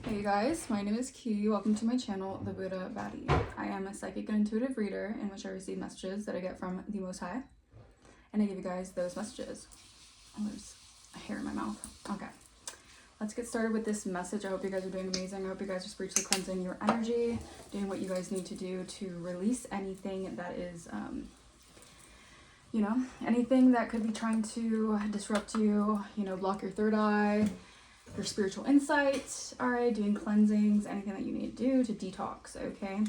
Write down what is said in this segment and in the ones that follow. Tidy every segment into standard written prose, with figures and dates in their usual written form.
Hey guys, my name is Ki. Welcome to my channel, The Buddha Baddie. I am a psychic and intuitive reader in which I receive messages that I get from the Most High, and I give you guys those messages. Oh, there's a hair in my mouth. Okay, let's get started with this message. I hope you guys are doing amazing. I hope you guys are spiritually cleansing your energy, doing what you guys need to do to release anything that is, anything that could be trying to disrupt you, block your third eye, your spiritual insight, all right, doing cleansings, anything that you need to do to detox, okay?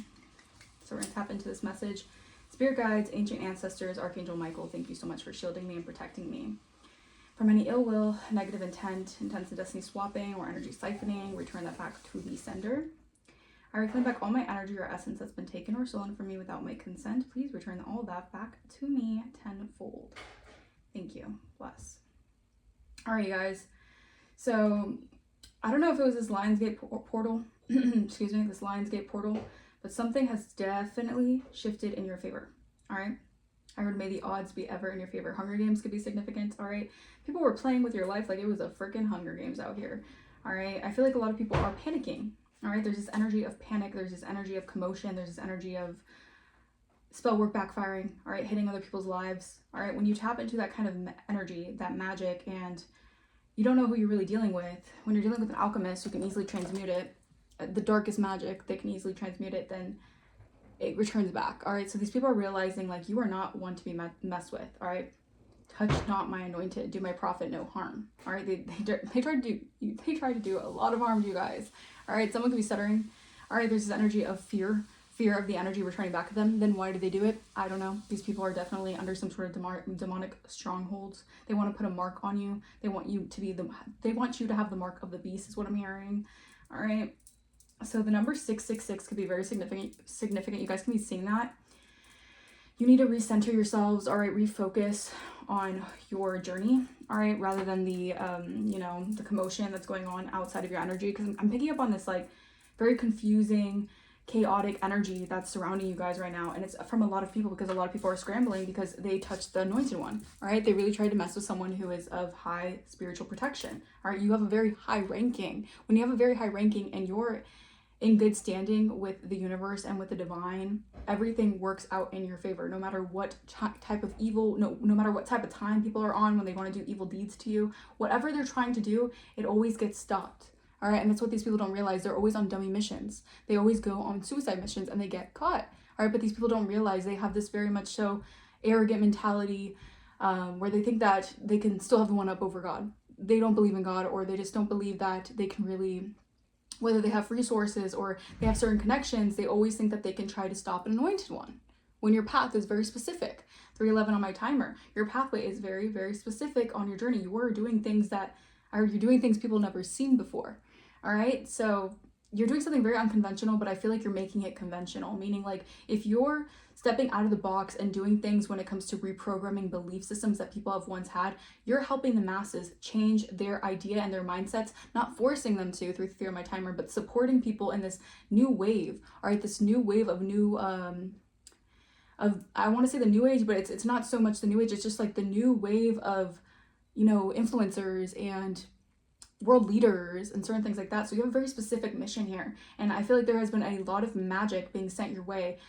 So we're gonna tap into this message. Spirit guides, ancient ancestors, Archangel Michael, thank you so much for shielding me and protecting me from any ill will, negative intent, intense and destiny swapping, or energy siphoning. Return that back to the sender. I reclaim back all my energy or essence that's been taken or stolen from me without my consent. Please return all of that back to me tenfold. Thank you. Bless. All right, you guys. So, I don't know if it was this Lionsgate portal, excuse me, this Lionsgate portal, but something has definitely shifted in your favor, all right? I heard may the odds be ever in your favor. Hunger Games could be significant, all right? People were playing with your life like it was a freaking Hunger Games out here, all right? I feel like a lot of people are panicking, all right? There's this energy of panic, there's this energy of commotion, there's this energy of spell work backfiring, all right? Hitting other people's lives, all right? When you tap into that kind of energy, that magic, and you don't know who you're really dealing with. When you're dealing with an alchemist who can easily transmute it, the darkest magic, they can easily transmute it, then it returns back, all right? So these people are realizing, like, you are not one to be messed with, all right? Touch not my anointed, do my prophet no harm, all right? They tried to do a lot of harm to you guys, all right? Someone could be stuttering, all right? There's this energy of fear of the energy returning back to them. Then why did they do it? I don't know. These people are definitely under some sort of demonic strongholds. They want to put a mark on you. They want you to have the mark of the beast is what I'm hearing. All right. So the number 666 could be very significant. You guys can be seeing that. You need to recenter yourselves. All right. Refocus on your journey. All right. Rather than the, the commotion that's going on outside of your energy. Because I'm picking up on this, like, very confusing, chaotic energy that's surrounding you guys right now, and it's from a lot of people because a lot of people are scrambling because they touched the anointed one. All right, they really tried to mess with someone who is of high spiritual protection. All right, you have a very high ranking. When you have a very high ranking and you're in good standing with the universe and with the divine, everything works out in your favor, no matter what type of evil, no matter what type of time people are on when they want to do evil deeds to you. Whatever they're trying to do, it always gets stopped. All right, and that's what these people don't realize. They're always on dummy missions. They always go on suicide missions and they get caught. All right, but these people don't realize they have this very much so arrogant mentality where they think that they can still have the one up over God. They don't believe in God, or they just don't believe that they can really, whether they have resources or they have certain connections, they always think that they can try to stop an anointed one. When your path is very specific, 311 on my timer, your pathway is very, very specific on your journey. You're doing things people never seen before. All right, so you're doing something very unconventional, but I feel like you're making it conventional, meaning like if you're stepping out of the box and doing things when it comes to reprogramming belief systems that people have once had, you're helping the masses change their idea and their mindsets, not forcing them to through Fear My Timer, but supporting people in this new wave, all right, this new wave of new, I want to say the new age, but it's not so much the new age, it's just like the new wave of, influencers and world leaders and certain things like that. So you have a very specific mission here, and I feel like there has been a lot of magic being sent your way.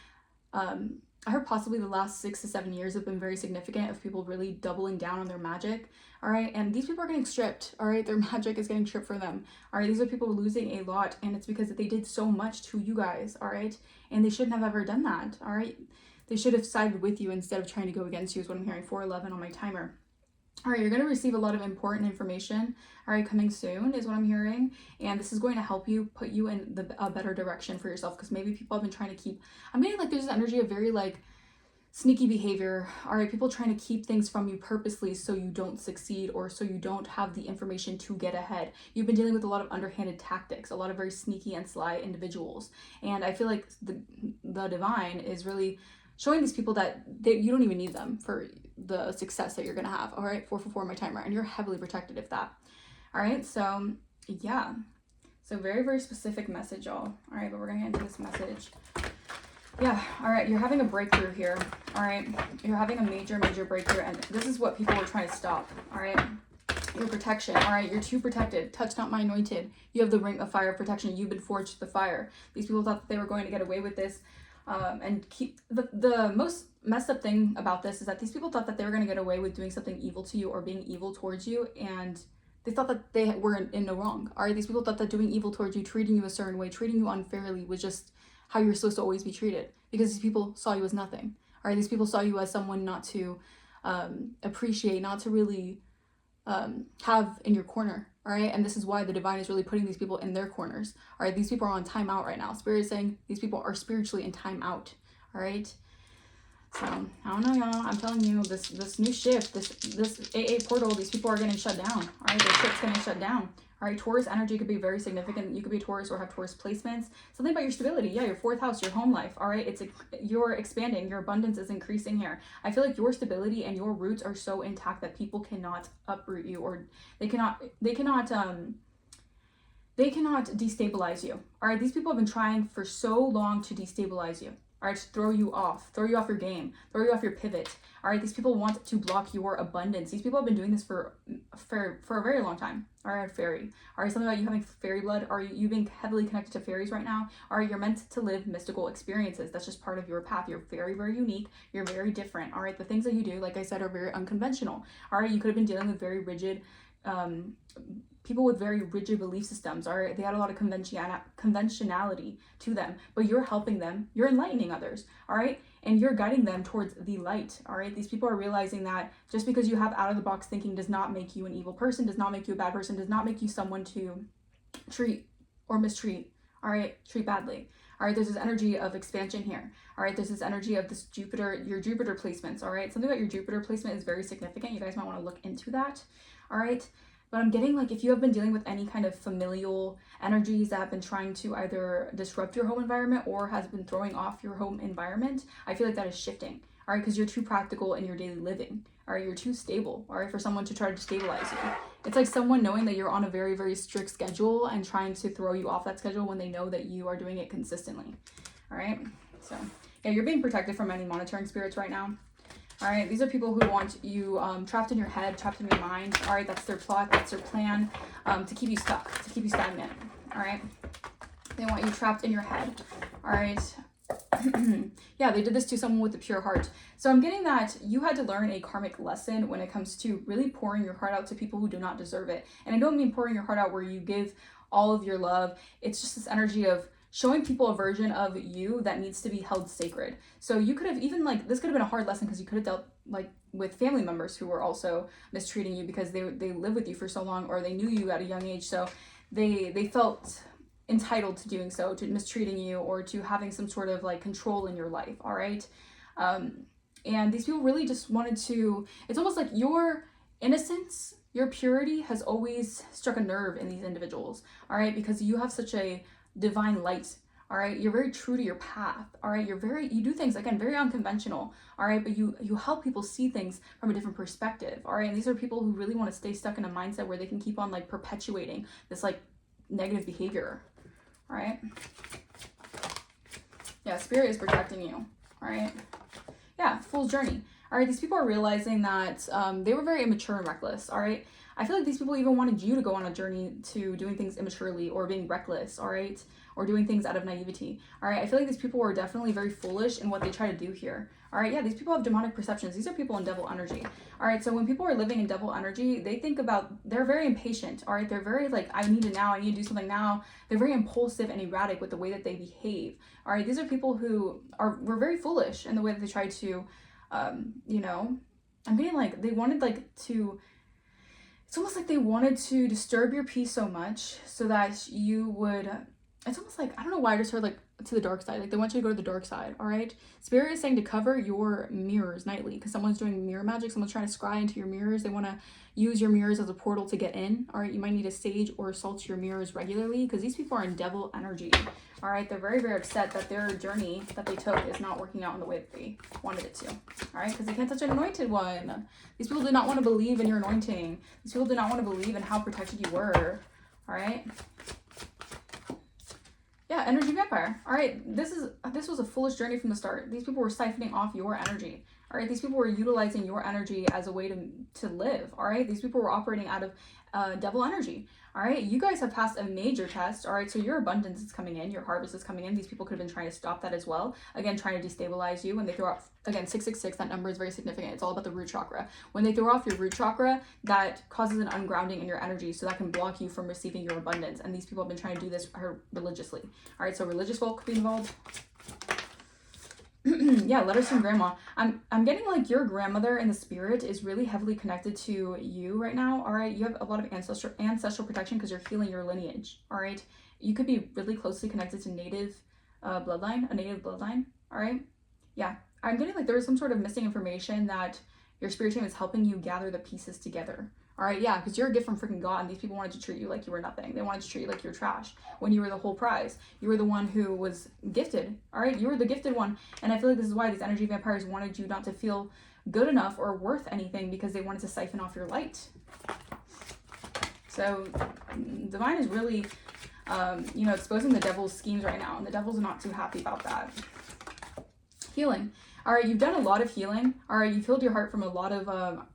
I heard possibly the last 6 to 7 years have been very significant of people really doubling down on their magic. All right, and these people are getting stripped. All right, their magic is getting stripped for them. All right, these are people losing a lot, and it's because they did so much to you guys. All right, and they shouldn't have ever done that. All right, they should have sided with you instead of trying to go against you is what I'm hearing. 411 on my timer. All right, you're going to receive a lot of important information, all right, coming soon is what I'm hearing, and this is going to help you, put you in a better direction for yourself, because maybe people have been trying to keep, I'm getting like there's this energy of very like sneaky behavior, all right, people trying to keep things from you purposely so you don't succeed or so you don't have the information to get ahead. You've been dealing with a lot of underhanded tactics, a lot of very sneaky and sly individuals, and I feel like the divine is really showing these people that you don't even need them for the success that you're gonna have. All right, 444 on my timer, and you're heavily protected if that. All right, so yeah, so very, very specific message, y'all. All right, but we're gonna get into this message. Yeah, all right, you're having a breakthrough here. All right, you're having a major breakthrough, and this is what people are trying to stop. All right, Your protection, all right? You're too protected. Touch not my anointed. You have the ring of fire of protection. You've been forged to the fire. These people thought that they were going to get away with this. And keep the most messed up thing about this is that these people thought that they were going to get away with doing something evil to you or being evil towards you, and they thought that they were in no wrong. All right, these people thought that doing evil towards you, treating you a certain way, treating you unfairly was just how you're supposed to always be treated, because these people saw you as nothing. All right, these people saw you as someone not to appreciate, not to really have in your corner. All right, and this is why the divine is really putting these people in their corners. All right, these people are on timeout right now. Spirit is saying these people are spiritually in timeout. All right, so I don't know, y'all. I'm telling you, this new shift, this AA portal, these people are getting shut down. All right, their ship's getting shut down. All right, Taurus energy could be very significant. You could be a Taurus or have Taurus placements. Something about your stability. Yeah, your 4th house, your home life. All right, you're expanding. Your abundance is increasing here. I feel like your stability and your roots are so intact that people cannot uproot you, or they cannot destabilize you. All right, these people have been trying for so long to destabilize you. All right, to throw you off your game, throw you off your pivot. All right, these people want to block your abundance. These people have been doing this for a very long time. All right, fairy. All right, something about you having fairy blood. Are you being heavily connected to fairies right now? All right, you're meant to live mystical experiences. That's just part of your path. You're very, very unique. You're very different. All right, the things that you do, like I said, are very unconventional. All right, you could have been dealing with very rigid, people with very rigid belief systems. All right, they had a lot of conventionality to them, but you're helping them. You're enlightening others. All right, and you're guiding them towards the light. All right, these people are realizing that just because you have out of the box thinking does not make you an evil person, does not make you a bad person, does not make you someone to treat or mistreat. All right, treat badly. All right, there's this energy of expansion here. All right, there's this energy of this Jupiter, your Jupiter placements. All right, something about your Jupiter placement is very significant. You guys might want to look into that. All right. But I'm getting, like, if you have been dealing with any kind of familial energies that have been trying to either disrupt your home environment or has been throwing off your home environment, I feel like that is shifting. All right, because you're too practical in your daily living. All right, you're too stable. All right, for someone to try to stabilize you. It's like someone knowing that you're on a very, very strict schedule and trying to throw you off that schedule when they know that you are doing it consistently. All right, so yeah, you're being protected from any monitoring spirits right now. All right, these are people who want you trapped in your head, trapped in your mind. All right, that's their plot, that's their plan, to keep you stuck, to keep you stagnant. All right, they want you trapped in your head. All right, yeah, they did this to someone with a pure heart. So I'm getting that you had to learn a karmic lesson when it comes to really pouring your heart out to people who do not deserve it. And I don't mean pouring your heart out where you give all of your love. It's just this energy of showing people a version of you that needs to be held sacred. So you could have even, like, this could have been a hard lesson because you could have dealt, like, with family members who were also mistreating you because they lived with you for so long, or they knew you at a young age. So they felt entitled to doing so, to mistreating you, or to having some sort of, like, control in your life. All right. And these people really just wanted to, it's almost like your innocence, your purity has always struck a nerve in these individuals. All right. Because you have such a divine light. All right, you're very true to your path. All right, you do things, again, very unconventional. All right, but you help people see things from a different perspective. All right, and these are people who really want to stay stuck in a mindset where they can keep on, like, perpetuating this, like, negative behavior. All right, yeah, spirit is protecting you. All right, yeah, Fool's journey. All right, these people are realizing that they were very immature and reckless. All right, I feel like these people even wanted you to go on a journey to doing things immaturely or being reckless, all right? Or doing things out of naivety, all right? I feel like these people were definitely very foolish in what they try to do here, all right? Yeah, these people have demonic perceptions. These are people in devil energy, all right? So when people are living in devil energy, they think about, they're very impatient, all right? They're very, like, I need it now, I need to do something now. They're very impulsive and erratic with the way that they behave, all right? These are people who were very foolish in the way that they try to, you know, I'm getting, like, they wanted, like, to, it's almost like they wanted to disturb your peace so much so that you would, it's almost like, I don't know why I just heard, like, to the dark side. Like, they want you to go to the dark side, all right? Spirit is saying to cover your mirrors nightly because someone's doing mirror magic. Someone's trying to scry into your mirrors. They want to use your mirrors as a portal to get in, all right? You might need to sage or salt your mirrors regularly because these people are in devil energy, all right? They're very, very upset that their journey that they took is not working out in the way that they wanted it to, all right? Because they can't touch an anointed one. These people do not want to believe in your anointing. These people do not want to believe in how protected you were, all right? Yeah, energy vampire. All right, this was a foolish journey from the start. These people were siphoning off your energy. All right, these people were utilizing your energy as a way to live. All right, these people were operating out of devil energy. All right, you guys have passed a major test. All right, so your abundance is coming in, your harvest is coming in. These people could have been trying to stop that as well. Again, trying to destabilize you. When they throw off, again, 666, that number is very significant. It's all about the root chakra. When they throw off your root chakra, that causes an ungrounding in your energy, so that can block you from receiving your abundance. And these people have been trying to do this religiously. All right, so religious folk could be involved. Yeah, letters from grandma. I'm getting like your grandmother in the spirit is really heavily connected to you right now. All right, you have a lot of ancestral protection because you're healing your lineage. All right, you could be really closely connected to native bloodline, a native bloodline. All right, yeah, I'm getting like there was some sort of missing information that your spirit team is helping you gather the pieces together. All right, yeah, because you're a gift from freaking God, and these people wanted to treat you like you were nothing. They wanted to treat you like you were trash when you were the whole prize. You were the one who was gifted, all right? You were the gifted one, and I feel like this is why these energy vampires wanted you not to feel good enough or worth anything, because they wanted to siphon off your light. So Divine is really, exposing the devil's schemes right now, and the devil's not too happy about that. Healing. All right, you've done a lot of healing. All right, you've healed your heart from a lot of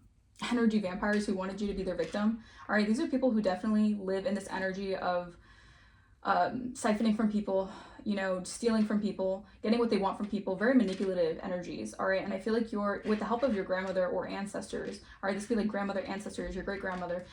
energy vampires who wanted you to be their victim. All right, these are people who definitely live in this energy of siphoning from people, stealing from people, getting what they want from people, very manipulative energies. All right, and I feel like you're, with the help of your grandmother or ancestors, all right, this could be like grandmother, ancestors, your great grandmother,